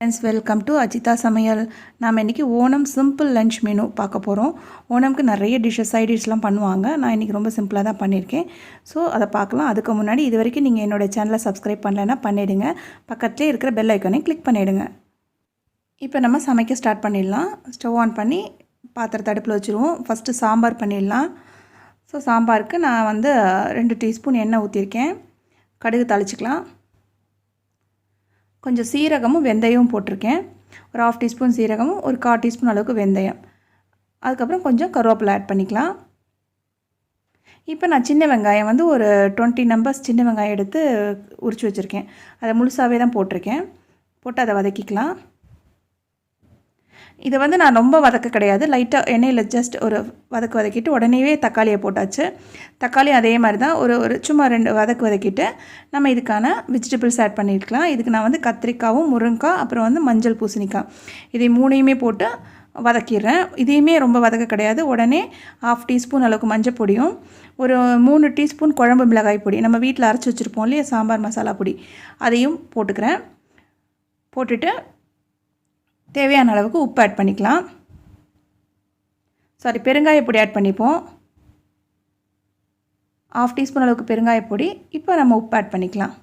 Friends, welcome to Ajitha சமையல். நாம் இன்றைக்கி ஓணம் சிம்பிள் லன்ச் மெனு பார்க்க போகிறோம். ஓணம்க்கு நிறைய டிஷ்ஷஸ் சைட் டிஷ்லாம் பண்ணுவாங்க. நான் இன்றைக்கி ரொம்ப சிம்பிளாக தான் பண்ணியிருக்கேன். ஸோ அதை பார்க்கலாம். அதுக்கு முன்னாடி இது வரைக்கும் நீங்கள் என்னோடய சேனலை சப்ஸ்கிரைப் பண்ணலைன்னா பண்ணிவிடுங்க. பக்கத்துலேயே இருக்கிற பெல் ஐக்கானையும் கிளிக் பண்ணிவிடுங்க. இப்போ நம்ம சமைக்க ஸ்டார்ட் பண்ணிடலாம். ஸ்டவ் ஆன் பண்ணி பாத்திரத்தை அடுப்பில் வச்சுருவோம். ஃபஸ்ட்டு சாம்பார் பண்ணிடலாம். ஸோ சாம்பாருக்கு நான் 2 டீஸ்பூன் எண்ணெய் ஊற்றிருக்கேன். கடுகு தாளிச்சிக்கலாம். கொஞ்சம் சீரகமும் வெந்தயமும் போட்டிருக்கேன். ஒரு 1/2 டீஸ்பூன் சீரகமும் ஒரு 1/4 டீஸ்பூன் அளவுக்கு வெந்தயம். அதுக்கப்புறம் கொஞ்சம் கருவேப்பிலை ஆட் பண்ணிக்கலாம். இப்போ நான் சின்ன வெங்காயம் ஒரு 20 நம்பர்ஸ் சின்ன வெங்காயம் எடுத்து உரித்து வச்சுருக்கேன். அதை முழுசாகவே தான் போட்டிருக்கேன். போட்டு அதை வதக்கிக்கலாம். இதை நான் ரொம்ப வதக்க கிடையாது. லைட்டாக எண்ணெயில் ஜஸ்ட் ஒரு வதக்கிட்டு உடனேவே தக்காளியை போட்டாச்சு. தக்காளி அதே மாதிரி தான் ஒரு சும்மா 2 வதக்கிட்டு நம்ம இதுக்கான வெஜிடபிள்ஸ் ஆட் பண்ணியிருக்கலாம். இதுக்கு நான் கத்திரிக்காவும் முருங்கைக்காய் அப்புறம் மஞ்சள் பூசணிக்காய் இதை 3யுமே போட்டு வதக்கிடுறேன். இதையுமே ரொம்ப வதக்க கிடையாது. உடனே 1/2 டீஸ்பூன் அளவுக்கு மஞ்சள் பொடியும் ஒரு 3 டீஸ்பூன் குழம்பு மிளகாய் பொடி நம்ம வீட்டில் அரைச்சி வச்சுருப்போம் இல்லையா, சாம்பார் மசாலா பொடி, அதையும் போட்டுக்கிறேன். போட்டுட்டு தேவையான அளவுக்கு உப்பு ஆட் பண்ணிக்கலாம். பெருங்காய பொடி ஆட் பண்ணிப்போம். 1/2 டீஸ்பூன் அளவுக்கு பெருங்காய பொடி. இப்போ நம்ம உப்பு ஆட் பண்ணிக்கலாம்.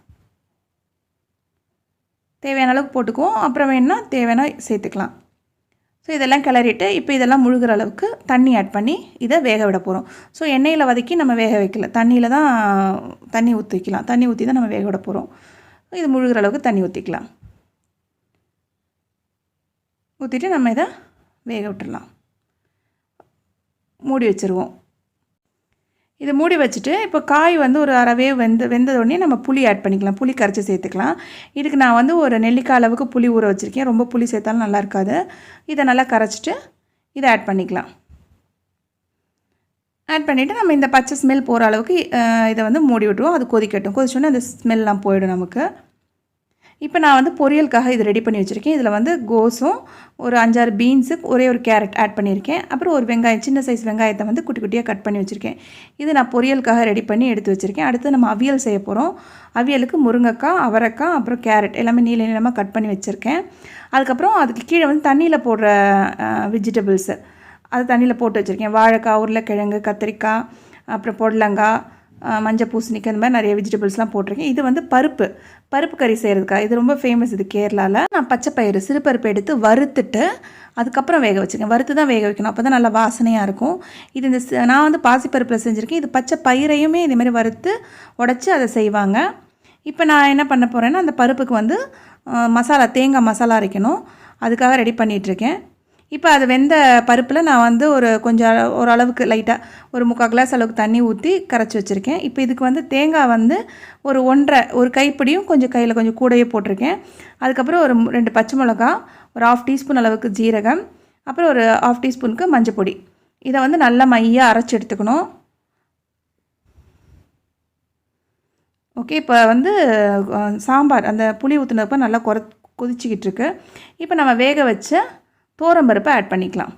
தேவையான அளவுக்கு போட்டுக்குவோம். அப்புறம் வேணுன்னா தேவையான சேர்த்துக்கலாம். ஸோ இதெல்லாம் கிளறிட்டு இப்போ இதெல்லாம் முழுகிற அளவுக்கு தண்ணி ஆட் பண்ணி இதை வேக விட போகிறோம். ஸோ எண்ணெயில் வதக்கி நம்ம வேக வைக்கல, தண்ணியில் தான் தண்ணி ஊற்றிக்கலாம். தண்ணி ஊற்றி தான் நம்ம வேக விட போகிறோம். இது முழுகிற அளவுக்கு தண்ணி ஊற்றிக்கலாம். ஊற்றிட்டு நம்ம இதை வேக விட்டுடலாம். மூடி வச்சுருவோம். இதை மூடி வச்சுட்டு இப்போ காய் ஒரு அறவே வெந்ததோடனே நம்ம புளி ஆட் பண்ணிக்கலாம். புளி கரைச்சி சேர்த்துக்கலாம். இதுக்கு நான் ஒரு நெல்லிக்காய் அளவுக்கு புளி ஊற வச்சுருக்கேன். ரொம்ப புளி சேர்த்தாலும் நல்லா இருக்காது. இதை நல்லா கரைச்சிட்டு இதை ஆட் பண்ணிக்கலாம். ஆட் பண்ணிவிட்டு நம்ம இந்த பச்சை ஸ்மெல் போகிற அளவுக்கு இதை மூடி விட்டுருவோம். அது கொதிக்கட்டும். கொதிச்சோன்னே அந்த ஸ்மெல்லாம் போயிடும் நமக்கு. இப்போ நான் பொரியலுக்காக இது ரெடி பண்ணி வச்சுருக்கேன். இதில் கோஸும் ஒரு 5-6 பீன்ஸு, ஒரே ஒரு கேரட் ஆட் பண்ணியிருக்கேன். அப்புறம் ஒரு வெங்காயம், சின்ன சைஸ் வெங்காயத்தை குட்டி குட்டியாக கட் பண்ணி வச்சுருக்கேன். இது நான் பொரியலுக்காக ரெடி பண்ணி எடுத்து வச்சுருக்கேன். அடுத்து நம்ம அவியல் செய்ய போகிறோம். அவியலுக்கு முருங்கைக்காய், அவரைக்காய், அப்புறம் கேரட் எல்லாமே நீள நீளமாக கட் பண்ணி வச்சுருக்கேன். அதுக்கப்புறம் அதுக்கு கீழே தண்ணியில் போடுற வெஜிடபிள்ஸு அது தண்ணியில் போட்டு வச்சுருக்கேன். வாழைக்காய், உருளைக்கிழங்கு, கத்திரிக்காய், அப்புறம் பொடலங்காய், மஞ்சள் பூசணிக்காய், இந்த மாதிரி நிறைய வெஜிடபிள்ஸ்லாம் போட்டிருக்கேன். இது பருப்பு கறி செய்கிறதுக்காக. இது ரொம்ப ஃபேமஸ் இது கேரளாவில். நான் பச்சை பயிறு, சிறுபருப்பு எடுத்து வறுத்துட்டு அதுக்கப்புறம் வேக வச்சுருக்கேன். வறுத்து தான் வேக வைக்கணும், அப்போ தான் நல்லா வாசனையாக இருக்கும். இது நான் பாசிப்பருப்பில் செஞ்சுருக்கேன். இது பச்சை பயிரையுமே இதேமாதிரி வறுத்து உடச்சி அதை செய்வாங்க. இப்போ நான் என்ன பண்ண போகிறேன்னா, அந்த பருப்புக்கு மசாலா, தேங்காய் மசாலா அரைக்கணும். அதுக்காக ரெடி பண்ணிகிட்ருக்கேன். இப்போ அது வெந்த பருப்பில் நான் கொஞ்சம் ஓரளவுக்கு லைட்டாக ஒரு 3/4 கிளாஸ் அளவுக்கு தண்ணி ஊற்றி கரைச்சி வச்சுருக்கேன். இப்போ இதுக்கு தேங்காய் ஒரு 1.5 கைப்பிடியும் கையில் கொஞ்சம் கூடவே போட்டிருக்கேன். அதுக்கப்புறம் ஒரு 2 பச்சை மிளகா, ஒரு 1/2 டீஸ்பூன் அளவுக்கு ஜீரகம், அப்புறம் ஒரு 1/2 டீஸ்பூனுக்கு மஞ்சள் பொடி. இதை நல்லா மையாக அரைச்சி எடுத்துக்கணும். ஓகே. இப்போ சாம்பார் அந்த புளி ஊற்றுனப்போ நல்லா கொதிச்சிக்கிட்டு இருக்கு. இப்போ நம்ம வேக வச்ச துவரம்பருப்பை ஆட் பண்ணிக்கலாம்.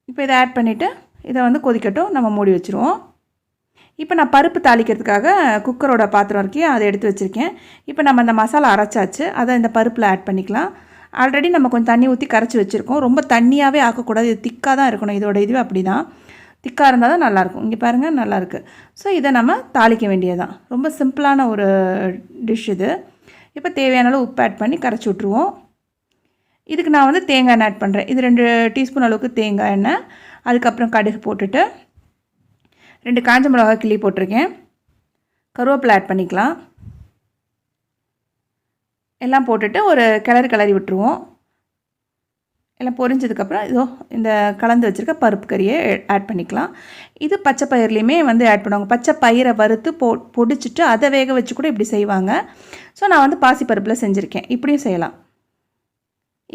இப்போ இதை ஆட் பண்ணிவிட்டு இதை கொதிக்கட்டும். நம்ம மூடி வச்சுருவோம். இப்போ நான் பருப்பு தாளிக்கிறதுக்காக குக்கரோட பாத்திரம் இருக்கே, அதை எடுத்து வச்சுருக்கேன். இப்போ நம்ம அந்த மசாலா அரைச்சாச்சு, அதை இந்த பருப்பில் ஆட் பண்ணிக்கலாம். ஆல்ரெடி நம்ம கொஞ்சம் தண்ணி ஊற்றி கரைச்சி வச்சுருக்கோம். ரொம்ப தண்ணியாகவே ஆக்கக்கூடாது. இது திக்காக தான் இருக்கணும். இதோட இதுவே அப்படி தான், திக்காக இருந்தால் தான் நல்லாயிருக்கும். இங்கே பாருங்கள், நல்லாயிருக்கு. ஸோ இதை நம்ம தாளிக்க வேண்டியதுதான். ரொம்ப சிம்பிளான ஒரு டிஷ் இது. இப்போ தேவையான அளவு உப்பு ஆட் பண்ணி கரைச்சி விட்ருவோம். இதுக்கு நான் தேங்காய் எண்ணெய் ஆட் பண்ணுறேன். இது 2 டீஸ்பூன் அளவுக்கு தேங்காய் எண்ணெய். அதுக்கப்புறம் கடுகு போட்டுட்டு 2 காஞ்ச மிளகாய் கிள்ளி போட்டிருக்கேன். கருவேப்பிலை ஆட் பண்ணிக்கலாம். எல்லாம் போட்டுட்டு ஒரு கிளறி விட்டுருவோம். எல்லாம் பொரிஞ்சதுக்கப்புறம் இந்த கலந்து வச்சுருக்க பருப்பு கறியை ஆட் பண்ணிக்கலாம். இது பச்சை பயிர்லேயுமே ஆட் பண்ணுவாங்க. பச்சை பயிரை வறுத்து பொடிச்சிட்டு அதை வேக வச்சு கூட இப்படி செய்வாங்க. ஸோ நான் பாசிப்பருப்பில் செஞ்சுருக்கேன். இப்படியும் செய்யலாம்.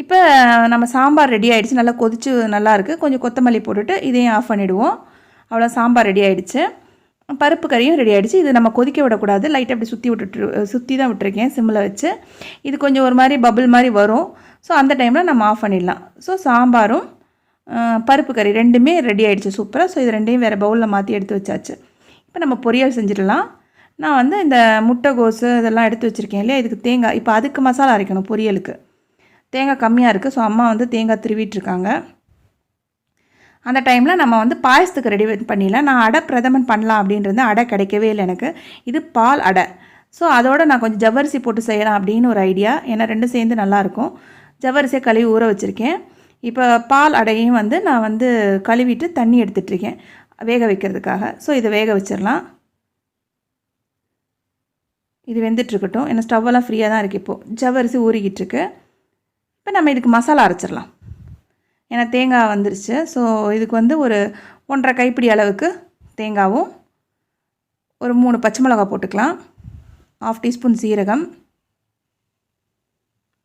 இப்போ நம்ம சாம்பார் ரெடி ஆகிடுச்சு. நல்லா கொதிச்சு நல்லாயிருக்கு. கொஞ்சம் கொத்தமல்லி போட்டுட்டு இதையும் ஆஃப் பண்ணிவிடுவோம். அவ்வளோ, சாம்பார் ரெடி ஆகிடுச்சு. பருப்பு கறியும் ரெடி ஆகிடுச்சு. இது நம்ம கொதிக்க விடக்கூடாது. லைட்டாக அப்படி சுற்றி தான் விட்டுருக்கேன் சிம்மில் வச்சு. இது கொஞ்சம் ஒரு மாதிரி பபிள் மாதிரி வரும். ஸோ அந்த டைமில் நம்ம ஆஃப் பண்ணிடலாம். ஸோ சாம்பாரும் பருப்பு கறி ரெண்டுமே ரெடி ஆகிடுச்சு சூப்பராக. ஸோ இது ரெண்டையும் வேறு பவுலில் மாற்றி எடுத்து வச்சாச்சு. இப்போ நம்ம பொரியல் செஞ்சிடலாம். நான் வந்து இந்த முட்டைகோஸு இதெல்லாம் எடுத்து வச்சுருக்கேன் இல்லையா, இதுக்கு தேங்காய் இப்போ அதுக்கு மசாலா அரைக்கணும் பொரியலுக்கு. தேங்காய் கம்மியாக இருக்குது. ஸோ அம்மா வந்து தேங்காய் திருவிட்டுருக்காங்க. அந்த டைமில் நம்ம வந்து பாயசத்துக்கு ரெடி பண்ணிடலாம். நான் அடை பிரதமன் பண்ணலாம் அப்படின்றது, அடை கிடைக்கவே இல்லை எனக்கு. இது பால் அடை. ஸோ அதோடு நான் கொஞ்சம் ஜவ்வரிசி போட்டு செய்யலாம் அப்படின்னு ஒரு ஐடியா. ஏன்னா ரெண்டும் சேர்ந்து நல்லாயிருக்கும். ஜவ்வரிசியை கழுவி ஊற வச்சுருக்கேன். இப்போ பால் அடையும் வந்து நான் வந்து கழுவிட்டு தண்ணி எடுத்துகிட்ருக்கேன் வேக வைக்கிறதுக்காக. ஸோ இதை வேக வச்சிடலாம். இது வெந்துட்டுருக்கட்டும். ஏன்னா ஸ்டவ்வெல்லாம் ஃப்ரீயாக தான் இருக்குது. இப்போது ஜவ்வரிசி ஊறிக்கிட்டுருக்கு. இப்போ நம்ம இதுக்கு மசாலா அரைச்சிடலாம். ஏன்னா தேங்காய் வந்துருச்சு. ஸோ இதுக்கு வந்து ஒரு 1.5 கைப்பிடி அளவுக்கு தேங்காவும், ஒரு 3 பச்சை மிளகாய் போட்டுக்கலாம், 1/2 டீஸ்பூன் சீரகம்,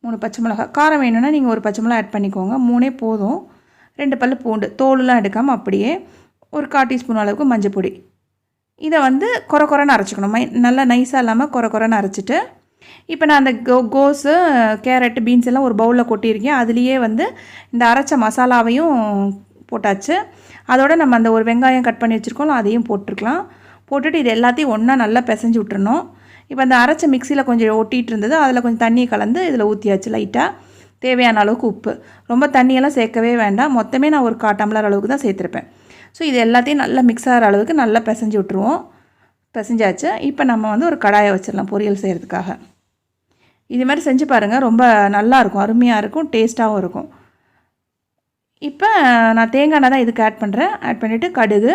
3 பச்சை மிளகாய். காரம் வேணும்னா நீங்கள் ஒரு பச்சை மிளகாய் ஆட் பண்ணிக்கோங்க, 3 போதும். 2 பல் பூண்டு தோலுலாம் எடுக்காமல் அப்படியே, ஒரு 1/4 டீஸ்பூன் அளவுக்கு மஞ்சள் பொடி. இதை வந்து கொரன்னு அரைச்சிக்கணும். நல்லா நைஸாக இல்லாமல் கொரன்னு அரைச்சிட்டு, இப்போ நான் அந்த கோஸு, கேரட்டு, பீன்ஸ் எல்லாம் ஒரு பவுலில் கொட்டியிருக்கேன். அதுலேயே வந்து இந்த அரைச்ச மசாலாவையும் போட்டாச்சு. அதோடு நம்ம அந்த ஒரு வெங்காயம் கட் பண்ணி வச்சுருக்கோம், அதையும் போட்டுருக்கலாம். போட்டுட்டு இது எல்லாத்தையும் ஒன்றா நல்லா பிசைஞ்சு விட்டுறணும். இப்போ அந்த அரைச்ச மிக்சியில் கொஞ்சம் ஒட்டிகிட்டு இருந்தது, அதில் கொஞ்சம் தண்ணி கலந்து இதில் ஊற்றியாச்சு. லைட்டாக தேவையான அளவுக்கு உப்பு. ரொம்ப தண்ணியெல்லாம் சேர்க்கவே வேண்டாம். மொத்தமே நான் ஒரு 1/4 டம்ளர் அளவுக்கு தான் சேர்த்துருப்பேன். ஸோ இது எல்லாத்தையும் நல்லா மிக்ஸ் ஆகிற அளவுக்கு நல்லா பிசைஞ்சு விட்ருவோம். பிசைஞ்சாச்சு. இப்போ நம்ம வந்து ஒரு கடாயை வச்சிடலாம் பொரியல் செய்கிறதுக்காக. இது மாதிரி செஞ்சு பாருங்கள், ரொம்ப நல்லாயிருக்கும், அருமையாக இருக்கும், டேஸ்ட்டாகவும் இருக்கும். இப்போ நான் தேங்காய் எண்ணெய் தான் இதுக்கு ஆட் பண்ணுறேன். ஆட் பண்ணிவிட்டு கடுகு,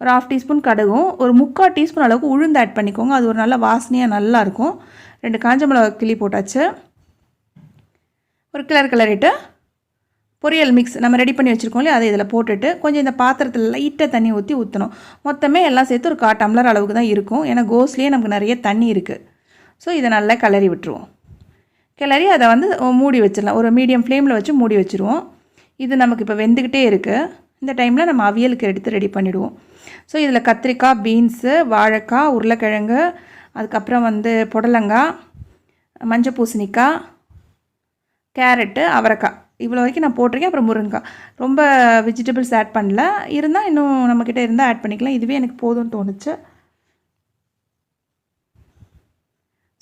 ஒரு 1/2 டீஸ்பூன் கடுகும், ஒரு 3/4 டீஸ்பூன் அளவுக்கு உளுந்து ஆட் பண்ணிக்கோங்க. அது ஒரு நல்ல வாசனையாக நல்லாயிருக்கும். 2 காஞ்ச மிளகா கிள்ளி போட்டாச்சு. ஒரு கிளறிட்டு பொரியல் மிக்ஸ் நம்ம ரெடி பண்ணி வச்சுருக்கோம் இல்லையா, அதை இதில் போட்டுட்டு கொஞ்சம் இந்த பாத்திரத்தில் லைட்டாக தண்ணி ஊற்றணும். மொத்தமே எல்லாம் சேர்த்து ஒரு 1/4 டம்ளர் அளவுக்கு தான் இருக்கும். ஏன்னா கோஸ்லேயே நமக்கு நிறைய தண்ணி இருக்குது. ஸோ இதை நல்லா கிளறி விட்டுருவோம். கிளறி அதை வந்து மூடி வச்சிடலாம். ஒரு மீடியம் ஃப்ளேமில் வச்சு மூடி வச்சுருவோம். இது நமக்கு இப்போ வெந்துக்கிட்டே இருக்குது. இந்த டைமில் நம்ம அவியலுக்கு எடுத்து ரெடி பண்ணிவிடுவோம். ஸோ இதில் கத்திரிக்காய், பீன்ஸு, வாழைக்காய், உருளைக்கிழங்கு, அதுக்கப்புறம் வந்து புடலங்காய், மஞ்சள் பூசணிக்காய், கேரட்டு, அவரைக்காய், இவ்வளோ வரைக்கும் நான் போட்டிருக்கேன். அப்புறம் முருங்கைக்காய். ரொம்ப வெஜிடபிள்ஸ் ஆட் பண்ணல. இருந்தால் இன்னும் நம்மக்கிட்ட இருந்தால் ஆட் பண்ணிக்கலாம். இதுவே எனக்கு போதும்னு தோணுச்சு.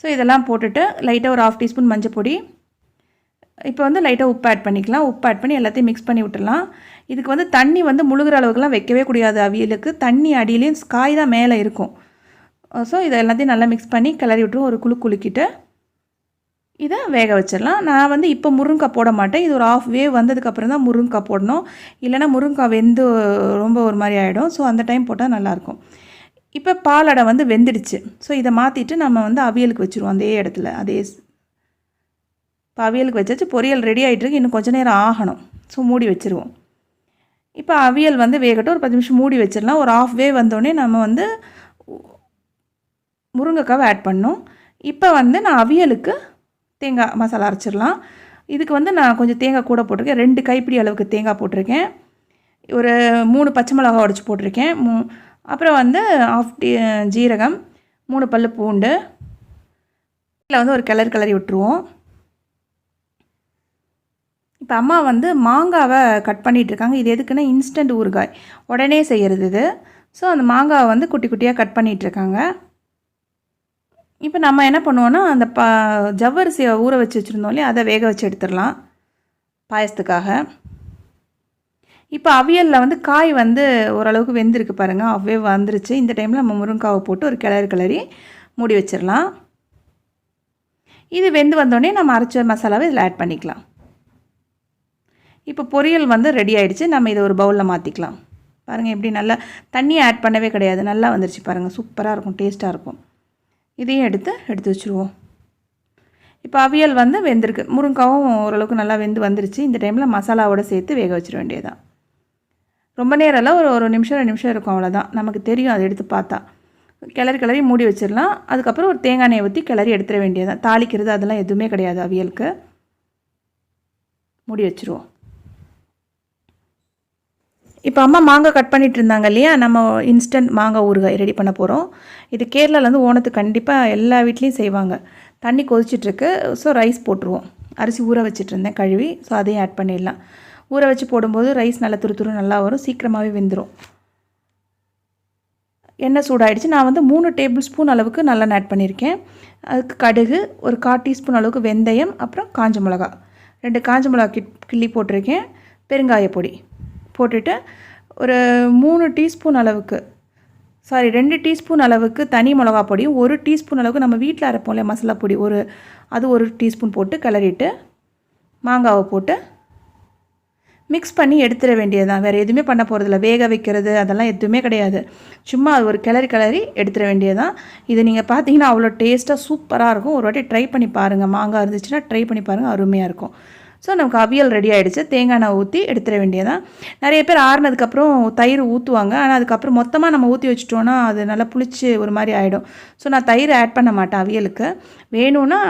ஸோ இதெல்லாம் போட்டுட்டு லைட்டாக ஒரு 1/2 டீஸ்பூன் மஞ்சள் பொடி. இப்போ வந்து லைட்டாக உப்பு ஆட் பண்ணிக்கலாம். உப்பு ஆட் பண்ணி எல்லாத்தையும் மிக்ஸ் பண்ணி விட்டுடலாம். இதுக்கு வந்து தண்ணி வந்து முழுகிற அளவுக்குலாம் வைக்கவே கூடாது அவியலுக்கு. தண்ணி அடியிலையும் காய் தான் மேலே இருக்கும். ஸோ இதை எல்லாத்தையும் நல்லா மிக்ஸ் பண்ணி கிளறி விட்டுருவோம். ஒரு குலுக்கிட்டு இதை வேக வச்சிடலாம். நான் வந்து இப்போ முருங்கைக்காய் போட மாட்டேன். இது ஒரு 1/2 வேவ் வந்ததுக்கப்புறம் தான் முருங்கைக்காய் போடணும். இல்லைனா முருங்கைக்காய் வெந்து ரொம்ப ஒரு மாதிரி ஆகிடும். ஸோ அந்த டைம் போட்டால் நல்லாயிருக்கும். இப்போ பாலடை வந்து வெந்துடுச்சு. ஸோ இதை மாற்றிட்டு நம்ம வந்து அவியலுக்கு வச்சுருவோம் அதே இடத்துல. இப்போ அவியலுக்கு வச்சாச்சு. பொரியல் ரெடி ஆகிட்டுருக்கு. இன்னும் கொஞ்சம் நேரம் ஆகணும். ஸோ மூடி வச்சுருவோம். இப்போ அவியல் வந்து வேகட்டும். ஒரு 10 நிமிஷம் மூடி வச்சிடலாம். ஒரு 1/2 வேவ் வந்தோடனே நம்ம வந்து முருங்கைக்காவை ஆட் பண்ணணும். இப்போ வந்து நான் அவியலுக்கு தேங்காய் மசாலா அரைச்சிடலாம். இதுக்கு வந்து நான் கொஞ்சம் தேங்காய் கூட போட்டிருக்கேன். 2 கைப்பிடி அளவுக்கு தேங்காய் போட்டிருக்கேன். ஒரு 3 பச்சை மிளகா உடச்சி போட்டிருக்கேன். அப்புறம் வந்து 1/2 ஜீரகம், 3 பல் பூண்டு. இதில் வந்து ஒரு கிளறி விட்டுருவோம். இப்போ அம்மா வந்து மாங்காவை கட் பண்ணிகிட்ருக்காங்க. இது எதுக்குன்னா இன்ஸ்டன்ட் ஊறுகாய், உடனே செய்கிறது இது. ஸோ அந்த மாங்காவை வந்து குட்டி குட்டியாக கட் பண்ணிகிட்ருக்காங்க. இப்போ நம்ம என்ன பண்ணுவோன்னா, அந்த ஜவ்வரிசியை ஊற வச்சு வச்சுருந்தோம் இல்லையா, அதை வேக வச்சு எடுத்துடலாம் பாயசத்துக்காக. இப்போ அவியலில் வந்து காய் வந்து ஓரளவுக்கு வெந்திருக்கு பாருங்கள். அவ்வே வந்துருச்சு. இந்த டைமில் நம்ம முருங்காவை போட்டு ஒரு கிளறி மூடி வச்சிடலாம். இது வெந்து வந்தோடனே நம்ம அரைச்ச மசாலாவை இதில் ஆட் பண்ணிக்கலாம். இப்போ பொரியல் வந்து ரெடி ஆகிடுச்சு. நம்ம இதை ஒரு பவுலில் மாற்றிக்கலாம். பாருங்கள் எப்படி நல்லா தண்ணியை ஆட் பண்ணவே கிடையாது. நல்லா வந்துருச்சு பாருங்கள். சூப்பராக இருக்கும், டேஸ்ட்டாக இருக்கும். இதையும் எடுத்து வச்சுருவோம். இப்போ அவியல் வந்து வெந்திருக்கு. முருங்காவும் ஓரளவுக்கு நல்லா வெந்து வந்துருச்சு. இந்த டைமில் மசாலாவோடு சேர்த்து வேக வச்சிட வேண்டியதான். ரொம்ப நேரம் இல்லை, ஒரு நிமிஷம் 2 நிமிஷம் இருக்கும், அவ்வளோதான். நமக்கு தெரியும் அதை எடுத்து பார்த்தா. கிளறி மூடி வச்சிடலாம். அதுக்கப்புறம் ஒரு தேங்காய் எண்ணெய் ஊற்றி கிளறி எடுத்துட வேண்டியதான். தாளிக்கிறது அதெல்லாம் எதுவுமே கிடையாது அவியலுக்கு. மூடி வச்சுருவோம். இப்போ அம்மா மாங்காய் கட் பண்ணிகிட்டு இருந்தாங்க இல்லையா, நம்ம இன்ஸ்டன்ட் மாங்காய் ஊறுகாய் ரெடி பண்ண போகிறோம். இது கேரளாலேருந்து ஓணத்துக்கு கண்டிப்பாக எல்லா வீட்லேயும் செய்வாங்க. தண்ணி கொதிச்சிட்ருக்கு. ஸோ ரைஸ் போட்டுருவோம். அரிசி ஊற வச்சுட்டு இருந்தேன் கழுவி. ஸோ அதையும் ஆட் பண்ணிடலாம். ஊற வச்சு போடும்போது ரைஸ் நல்லா துரு நல்லா வரும், சீக்கிரமாகவே வெந்துடும். எண்ணெய் சூடாயிடுச்சு. நான் வந்து 3 டேபிள் ஸ்பூன் அளவுக்கு நல்லெண்ணெய் ஆட் பண்ணியிருக்கேன். அதுக்கு கடுகு, ஒரு 1/4 டீஸ்பூன் அளவுக்கு வெந்தயம், அப்புறம் காஞ்ச மிளகா 2 காஞ்ச மிளகா கிள்ளி போட்டிருக்கேன். பெருங்காய பொடி போட்டுட்டு ஒரு 3 டீஸ்பூன் அளவுக்கு 2 டீஸ்பூன் அளவுக்கு தனி மிளகா பொடியும் 1 டீஸ்பூன் அளவுக்கு நம்ம வீட்டில் அரைப்போம்ல மசாலா பொடி அது 1 டீஸ்பூன் போட்டு கிளறிட்டு மாங்காவை போட்டு மிக்ஸ் பண்ணி எடுத்துட வேண்டியது தான். வேறு எதுவுமே பண்ண போகிறதில்ல. வேக வைக்கிறது அதெல்லாம் எதுவுமே கிடையாது. சும்மா அது ஒரு கிளறி எடுத்துட வேண்டியது தான். இது நீங்கள் பார்த்தீங்கன்னா அவ்வளோ டேஸ்ட்டாக சூப்பராக இருக்கும். ஒரு வாட்டி ட்ரை பண்ணி பாருங்கள். மாங்காய் இருந்துச்சுன்னா ட்ரை பண்ணி பாருங்கள், அருமையாக இருக்கும். ஸோ நமக்கு அவியல் ரெடி ஆகிடுச்சு. தேங்காய் எண்ணெய் ஊற்றி எடுத்துட வேண்டியதான். நிறைய பேர் ஆறுனதுக்கப்புறம் தயிர் ஊற்றுவாங்க. ஆனால் அதுக்கப்புறம் மொத்தமாக நம்ம ஊற்றி வச்சிட்டோன்னா அது நல்லா புளிச்சு ஒரு மாதிரி ஆகிடும். ஸோ நான் தயிர் ஆட் பண்ண மாட்டேன் அவியலுக்கு. வேணும்னா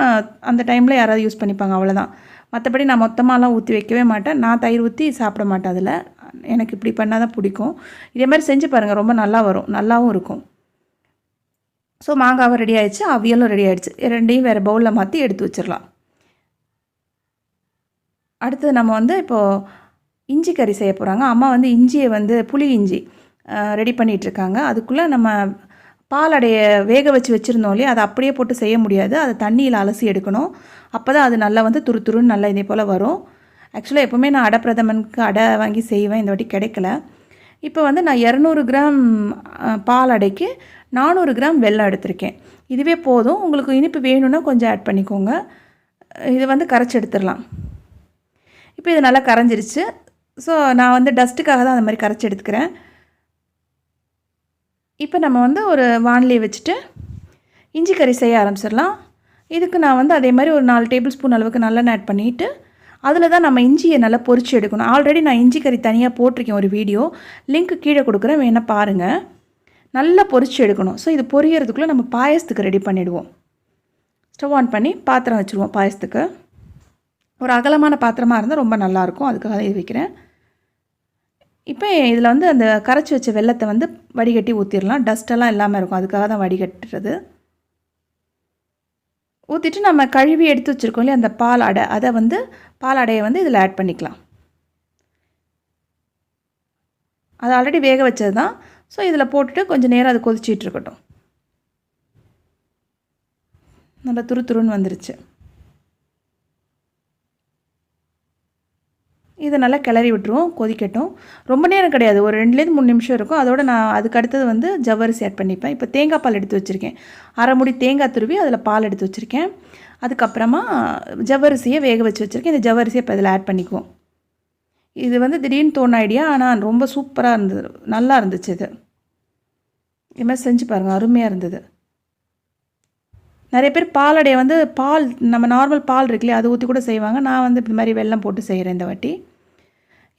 அந்த டைமில் யாராவது யூஸ் பண்ணிப்பாங்க, அவ்வளோதான். மற்றபடி நான் மொத்தமாகலாம் ஊற்றி வைக்கவே மாட்டேன். நான் தயிர் ஊற்றி சாப்பிட மாட்டேன். அதில் எனக்கு இப்படி பண்ணால் தான் பிடிக்கும். இதே மாதிரி செஞ்சு பாருங்கள், ரொம்ப நல்லா வரும், நல்லாவும் இருக்கும். ஸோ மாங்காவும் ரெடி ஆகிடுச்சு, அவியலும் ரெடி ஆகிடுச்சு. ரெண்டையும் வேறு பவுலில் மாற்றி எடுத்து வச்சிடலாம். அடுத்தது நம்ம வந்து இப்போது இஞ்சி கறி செய்ய போகிறாங்க. அம்மா வந்து இஞ்சியை வந்து புளி இஞ்சி ரெடி பண்ணிகிட்ருக்காங்க. அதுக்குள்ளே நம்ம பாலடைய வேக வச்சுருந்தோம் இல்லையா, அதை அப்படியே போட்டு செய்ய முடியாது. அதை தண்ணியில் அலசி எடுக்கணும். அப்போ தான் அது நல்லா வந்து துருன்னு நல்லா இதே போல் வரும். ஆக்சுவலாக எப்போவுமே நான் அடை பிரதமனுக்கு அடை வாங்கி செய்வேன். இந்த வாட்டி கிடைக்கல. இப்போ வந்து நான் 200 கிராம் பால் அடைக்கு 400 கிராம் வெல்லம் எடுத்திருக்கேன். இதுவே போதும். உங்களுக்கு இனிப்பு வேணும்னா கொஞ்சம் ஆட் பண்ணிக்கோங்க. இதை வந்து கரைச்சி எடுத்துடலாம். இப்போ இது நல்லா கரைஞ்சிருச்சு. ஸோ நான் வந்து டஸ்ட்டுக்காக தான் அந்த மாதிரி கரைச்சி எடுத்துக்கிறேன். இப்போ நம்ம வந்து ஒரு வாணலியை வச்சுட்டு இஞ்சி கறி செய்ய ஆரம்பிச்சிடலாம். இதுக்கு நான் வந்து அதே மாதிரி ஒரு 4 டேபிள் ஸ்பூன் அளவுக்கு நல்லெண்ணெய் ஆட் பண்ணிவிட்டு அதில் தான் நம்ம இஞ்சியை நல்லா பொரிச்சு எடுக்கணும். ஆல்ரெடி நான் இஞ்சி கறி தனியாக போட்டிருக்கேன் ஒரு வீடியோ, லிங்க் கீழே கொடுக்குறேன், வேணால் பாருங்கள். நல்லா பொரிச்சு எடுக்கணும். ஸோ இது பொரியறதுக்குள்ளே நம்ம பாயசத்துக்கு ரெடி பண்ணிவிடுவோம். ஸ்டவ் ஆன் பண்ணி பாத்திரம் வச்சுருவோம். பாயசத்துக்கு ஒரு அகலமான பாத்திரமாக இருந்தால் ரொம்ப நல்லாயிருக்கும். அதுக்காக இது வைக்கிறேன். இப்போ இதில் வந்து அந்த கரைச்சி வச்ச வெல்லத்தை வந்து வடிகட்டி ஊற்றிடலாம். டஸ்ட்டெல்லாம் இல்லாமல் இருக்கும், அதுக்காக தான் வடிகட்டுறது. ஊற்றிட்டு நம்ம கழுவி எடுத்து வச்சுருக்கோம் இல்லையா அந்த பால் அடை, அதை வந்து பால் அடையை வந்து இதில் ஆட் பண்ணிக்கலாம். அது ஆல்ரெடி வேக வச்சது தான். ஸோ இதில் போட்டுட்டு கொஞ்சம் நேரம் அது கொதிச்சிட்டு இருக்கட்டும். நல்லா துருன்னு வந்துருச்சு. இதை நல்லா கிளறி விட்டுருவோம், கொதிக்கட்டும். ரொம்ப நேரம் கிடையாது, ஒரு 2லேருந்து 3 நிமிஷம் இருக்கும். அதோட நான் அதுக்கு அடுத்தது வந்து ஜவ்வரிசி ஆட் பண்ணிப்பேன். இப்போ தேங்காய் பால் எடுத்து வச்சுருக்கேன். அரை முடி தேங்காய் துருவி அதில் பால் எடுத்து வச்சுருக்கேன். அதுக்கப்புறமா ஜவ்வரிசியை வேக வச்சு வச்சுருக்கேன். இந்த ஜவ்வரிசியை இப்போ இதில் ஆட் பண்ணிக்குவோம். இது வந்து திடீர்னு தோண ஐடியா, ஆனால் ரொம்ப சூப்பராக இருந்தது, நல்லா இருந்துச்சு. இது மாதிரி செஞ்சு பாருங்கள், அருமையாக இருந்தது. நிறைய பேர் பாலடையை வந்து பால் நம்ம நார்மல் பால் இருக்குல்லையே அதை ஊற்றி கூட செய்வாங்க. நான் வந்து இந்த மாதிரி வெல்லம் போட்டு செய்கிறேன் இந்த வாட்டி.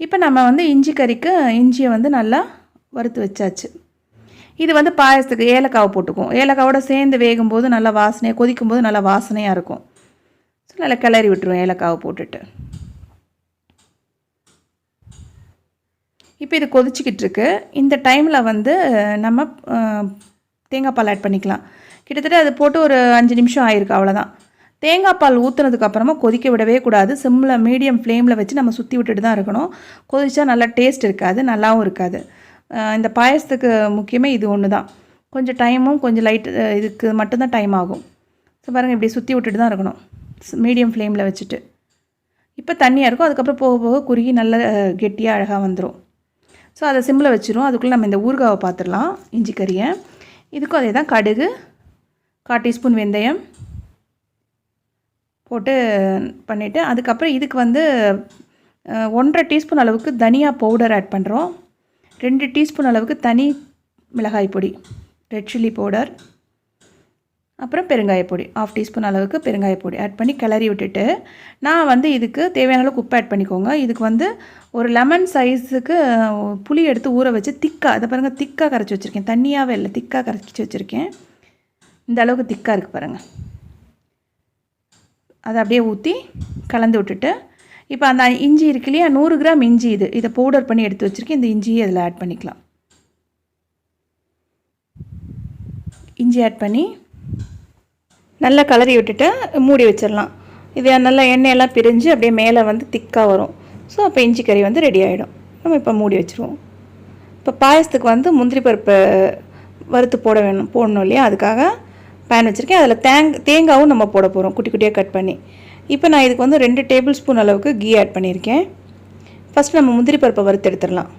இப்போ நம்ம வந்து இஞ்சி கறிக்கு இஞ்சியை வந்து நல்லா வறுத்து வச்சாச்சு. இது வந்து பாயசத்துக்கு ஏலக்காவை போட்டுக்குவோம். ஏலக்காவோட சேர்ந்து வேகும்போது நல்லா வாசனையாக, கொதிக்கும்போது நல்லா வாசனையாக இருக்கும். ஸோ நல்லா கிளறி விட்டுருவோம் ஏலக்காவை போட்டுட்டு. இப்போ இது கொதிச்சிக்கிட்டு இருக்கு. இந்த டைமில் வந்து நம்ம தேங்காய் பால் ஆட் பண்ணிக்கலாம். கிட்டத்தட்ட அது போட்டு ஒரு 5 நிமிஷம் ஆயிருக்கு, அவ்வளோதான். தேங்காய் பால் ஊற்றுனதுக்கப்புறமா கொதிக்க விடவே கூடாது. சிம்மில் மீடியம் ஃப்ளேமில் வச்சு நம்ம சுற்றி விட்டுட்டு தான் இருக்கணும். கொதிச்சா நல்லா டேஸ்ட் இருக்காது, நல்லாவும் இருக்காது. இந்த பாயசத்துக்கு முக்கியமே இது ஒன்று தான். கொஞ்சம் டைமும் கொஞ்சம் இதுக்கு மட்டும்தான் டைம் ஆகும். ஸோ பாருங்கள், இப்படி சுற்றி விட்டுட்டு தான் இருக்கணும் மீடியம் ஃப்ளேமில் வச்சுட்டு. இப்போ தண்ணியாக இருக்கும், அதுக்கப்புறம் போக போக குறுகி நல்லா கெட்டியாக அழகாக வந்துடும். ஸோ அதை சிம்மில் வச்சுருவோம். அதுக்குள்ளே நம்ம இந்த ஊறுகாவை பார்த்துடலாம், இஞ்சி கறியை. இதுக்கும் அதே தான், கடுகு, 1/4 டீஸ்பூன் வெந்தயம் போட்டு பண்ணிவிட்டு, அதுக்கப்புறம் இதுக்கு வந்து 1/2 டீஸ்பூன் அளவுக்கு தனியா பவுடர் ஆட் பண்ணுறோம். 2 டீஸ்பூன் அளவுக்கு தனி மிளகாய் பொடி, ரெட் சில்லி பவுடர், அப்புறம் பெருங்காயப்பொடி 1/2 டீஸ்பூன் அளவுக்கு பெருங்காயப்பொடி ஆட் பண்ணி கிளறி விட்டுட்டு, நான் வந்து இதுக்கு தேவையான அளவுக்கு உப்பு ஆட் பண்ணிக்கோங்க. இதுக்கு வந்து ஒரு லெமன் சைஸுக்கு புளி எடுத்து ஊற வச்சு திக்காக, அதை பாருங்கள் திக்காக கரைச்சி வச்சுருக்கேன். தண்ணியாகவே இல்லை, திக்காக கரைச்சி வச்சுருக்கேன். இந்த அளவுக்கு திக்காக இருக்குது பாருங்கள். அதை அப்படியே ஊற்றி கலந்து விட்டுட்டு, இப்போ அந்த இஞ்சி இருக்கு இல்லையா, 100 கிராம் இஞ்சி, இதை பவுடர் பண்ணி எடுத்து வச்சுருக்கேன். இந்த இஞ்சியை அதில் ஆட் பண்ணிக்கலாம். இஞ்சி ஆட் பண்ணி நல்லா கலரி விட்டுட்டு மூடி வச்சிடலாம். இது நல்லா எண்ணெயெல்லாம் பிரிஞ்சு அப்படியே மேலே வந்து திக்காக வரும். ஸோ அப்போ இஞ்சி கறி வந்து ரெடி ஆகிடும். நம்ம இப்போ மூடி வச்சுருவோம். இப்போ பாயசத்துக்கு வந்து முந்திரி பருப்பு வறுத்து போடணும் இல்லையா, அதுக்காக பேன் வச்சுருக்கேன். அதில் தேங்காவும் நம்ம போட போகிறோம் குட்டி குட்டியாக கட் பண்ணி. இப்போ நான் இதுக்கு வந்து 2 டேபிள் ஸ்பூன் அளவுக்கு கீ ஆட் பண்ணியிருக்கேன். ஃபஸ்ட்டு நம்ம முந்திரி பருப்பை வறுத்து எடுத்துடலாம்.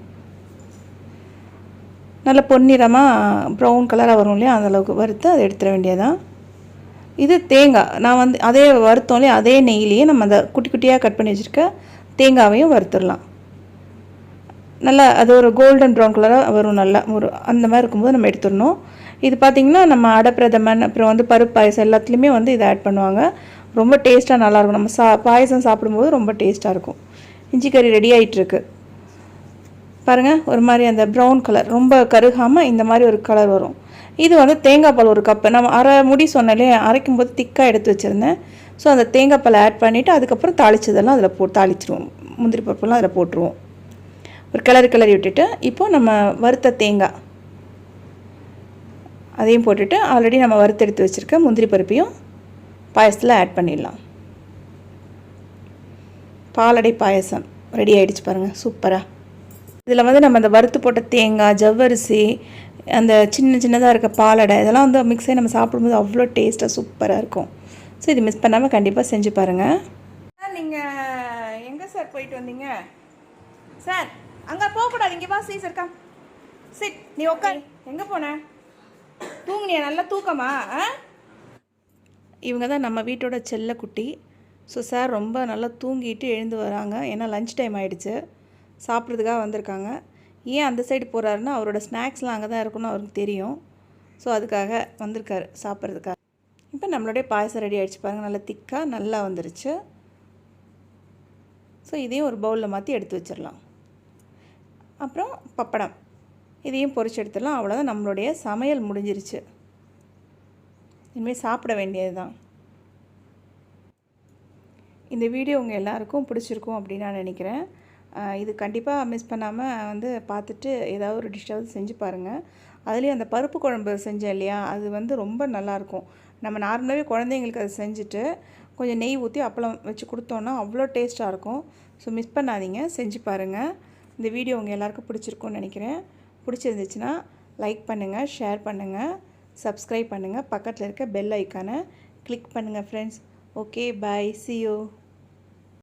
நல்ல பொன்னிறமாக ப்ரௌன் கலராக வரும் இல்லையா, அந்தளவுக்கு வறுத்து அதை எடுத்துட வேண்டியதான். இது தேங்காய். நான் வந்து அதே வறுத்தோம்லையே அதே நெய்லேயே நம்ம அந்த குட்டி குட்டியாக கட் பண்ணி வச்சுருக்க தேங்காவையும் வறுத்துடலாம். நல்லா அது ஒரு கோல்டன் ப்ரௌன் கலராக வரும். நல்லா ஒரு அந்த மாதிரி இருக்கும்போது நம்ம எடுத்துடணும். இது பார்த்திங்கன்னா நம்ம அடப்பிரதமன் அப்புறம் வந்து பருப்பு பாயசம் எல்லாத்துலேயுமே வந்து இதை ஆட் பண்ணுவாங்க. ரொம்ப டேஸ்ட்டாக நல்லாயிருக்கும். நம்ம பாயசம் சாப்பிடும்போது ரொம்ப டேஸ்ட்டாக இருக்கும். இஞ்சி கறி ரெடி ஆகிட்டுருக்கு பாருங்கள். ஒரு மாதிரி அந்த ப்ரௌன் கலர் ரொம்ப கருகாமல் இந்த மாதிரி ஒரு கலர் வரும். இது வந்து தேங்காய் பால் ஒரு கப்பு. நம்ம அரை முடி சொன்னாலே அரைக்கும் போது திக்காக எடுத்து வச்சுருந்தேன். ஸோ அந்த தேங்காய் பால் ஆட் பண்ணிவிட்டு அதுக்கப்புறம் தாளித்ததெல்லாம் அதில் தாளிச்சிருவோம். முந்திரி பருப்பெல்லாம் அதில் போட்டுருவோம். ஒரு கிளறி விட்டுட்டு இப்போது நம்ம வறுத்த தேங்காய் அதையும் போட்டுட்டு ஆல்ரெடி நம்ம வறுத்து எடுத்து வச்சுருக்க முந்திரி பருப்பையும் பாயசத்தில் ஆட் பண்ணிடலாம். பாலடை பாயசம் ரெடி ஆகிடுச்சு பாருங்கள், சூப்பராக. இதில் வந்து நம்ம அந்த வறுத்து போட்ட தேங்காய், ஜவ்வரிசி, அந்த சின்னதாக இருக்க பாலடை இதெல்லாம் வந்து மிக்ஸ் ஆகி நம்ம சாப்பிடும்போது அவ்வளோ டேஸ்ட்டாக சூப்பராக இருக்கும். ஸோ இது மிஸ் பண்ணாமல் கண்டிப்பாக செஞ்சு பாருங்கள். நீங்கள் எங்கே சார் போயிட்டு வந்தீங்க? சார் அங்கே போகக்கூடாது, இங்கே வா. Caesar come sit. நீ உட்கார். எங்கே போன? தூங்குனியா? நல்லா தூக்கமா? இவங்க தான் நம்ம வீட்டோட செல்லக்குட்டி. ஸோ சார் ரொம்ப நல்லா தூங்கிட்டு எழுந்து வராங்க. ஏன்னா லஞ்ச் டைம் ஆகிடுச்சு, சாப்பிட்றதுக்காக வந்திருக்காங்க. ஏன் அந்த சைடு போகிறாருன்னா அவரோட ஸ்நாக்ஸ்லாம் அங்கே தான் இருக்குன்னு அவருக்கு தெரியும். ஸோ அதுக்காக வந்திருக்காரு சாப்பிட்றதுக்காக. இப்போ நம்மளுடைய பாயசம் ரெடி ஆகிடுச்சு பாருங்கள். நல்லா திக்காக நல்லா வந்துருச்சு. ஸோ இதையும் ஒரு பவுலில் மாற்றி எடுத்து வச்சிடலாம். அப்புறம் பப்படம் இதையும் பொரிச்சு எடுத்துடலாம். அவ்வளோதான், நம்மளுடைய சமையல் முடிஞ்சிருச்சு. இனிமேல் சாப்பிட வேண்டியது தான். இந்த வீடியோ உங்கள் எல்லாருக்கும் பிடிச்சிருக்கும் அப்படின்னு நான் நினைக்கிறேன். இது கண்டிப்பாக மிஸ் பண்ணாமல் வந்து பார்த்துட்டு ஏதாவது ஒரு டிஷ்ஷாவது செஞ்சு பாருங்கள். அதுலேயும் அந்த பருப்பு குழம்பு செஞ்சேன் இல்லையா, அது வந்து ரொம்ப நல்லாயிருக்கும். நம்ம நார்மலாகவே குழந்தைங்களுக்கு அதை செஞ்சுட்டு கொஞ்சம் நெய் ஊற்றி அப்பளம் வச்சு கொடுத்தோன்னா அவ்வளோ டேஸ்ட்டாக இருக்கும். ஸோ மிஸ் பண்ணாதீங்க, செஞ்சு பாருங்கள். இந்த வீடியோ உங்கள் எல்லாருக்கும் பிடிச்சிருக்கும்னு நினைக்கிறேன். பிடிச்சிருந்துச்சுன்னா லைக் பண்ணுங்கள், ஷேர் பண்ணுங்கள், சப்ஸ்கிரைப் பண்ணுங்கள், பக்கத்தில் இருக்க பெல் ஐக்கானை கிளிக் பண்ணுங்கள் friends. Okay, bye, see you.